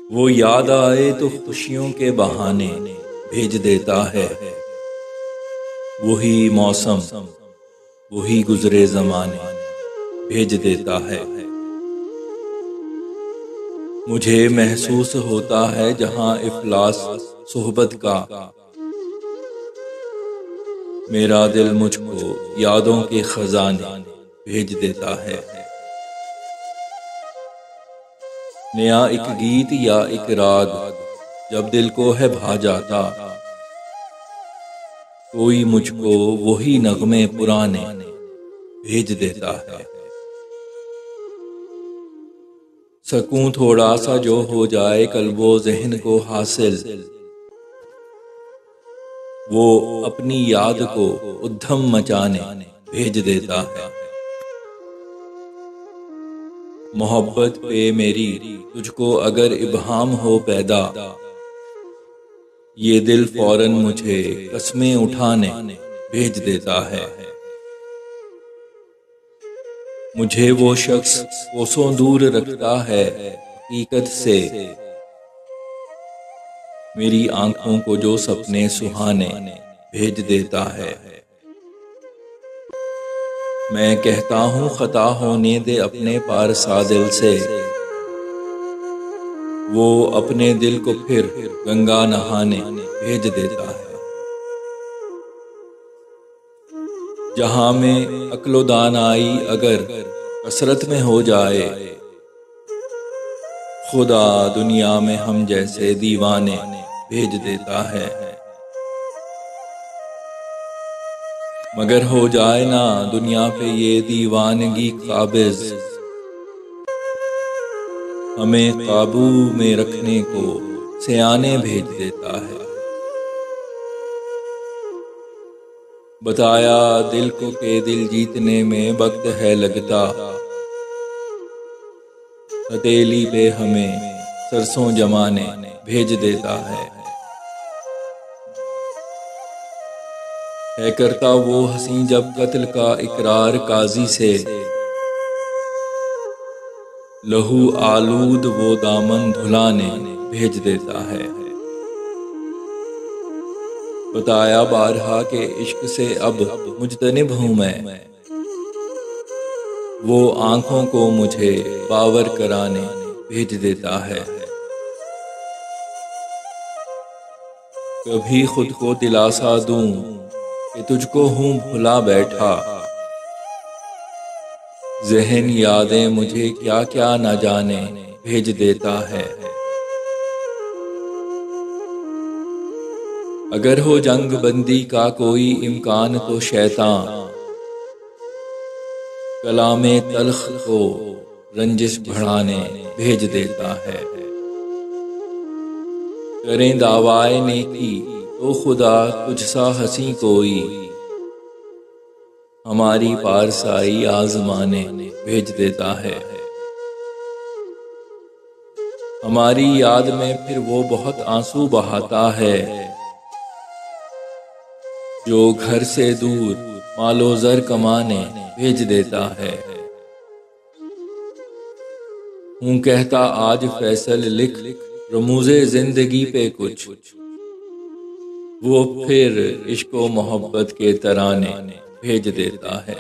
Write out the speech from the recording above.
वो याद आए तो खुशियों के बहाने भेज देता है। वही मौसम वही गुजरे ज़माने भेज देता है। मुझे महसूस होता है जहां इफलास सोहबत का, मेरा दिल मुझको यादों के खजाने भेज देता है। नया एक गीत या एक राग जब दिल को है भा जाता, कोई मुझको वही नगमे पुराने भेज देता है। सकूं थोड़ा सा जो हो जाए कल्बो ज़हन को हासिल, वो अपनी याद को उद्यम मचाने भेज देता है। मोहब्बत पे मेरी तुझको अगर इब्हाम हो पैदा, ये दिल फौरन मुझे कस्में उठाने भेज देता है। मुझे वो शख्स कोसों दूर रखता है हकीकत से, मेरी आंखों को जो सपने सुहाने भेज देता है। मैं कहता हूँ खता होने दे अपने पारसा दिल से, वो अपने दिल को फिर गंगा नहाने भेज देता है। जहां में अक्लो दानाई अगर कसरत में हो जाए, खुदा दुनिया में हम जैसे दीवाने भेज देता है। मगर हो जाए ना दुनिया पे ये दीवानगी काबिज, हमें काबू में रखने को सयाने भेज देता है। बताया दिल को के दिल जीतने में वक्त है लगता, हथेली पे हमें सरसों जमाने भेज देता है करता वो हंसी जब कत्ल का इकरार काजी से, लहू आलूद वो दामन धुलाने भेज देता है। बताया बारहा के इश्क से अब मुजतनिब हूँ मैं, वो आंखों को मुझे बावर कराने भेज देता है। कभी खुद को दिलासा दूं कि तुझको हूँ भुला बैठा, ज़हन यादें मुझे क्या क्या न जाने भेज देता है। अगर हो जंग बंदी का कोई इम्कान तो शैतान कलामे तल्ख को रंजिश बढ़ाने भेज देता है। करें दावाए नेकी तो खुदा तुझसा हंसी कोई, हमारी पारसाई आजमाने भेज देता है। हमारी याद में फिर वो बहुत आंसू बहाता है, जो घर से दूर मालो ज़र कमाने भेज देता है। हूँ कहता आज फैसल लिख रमूज़े जिंदगी पे कुछ, वो फिर इश्क व मोहब्बत के तराने भेज देता है।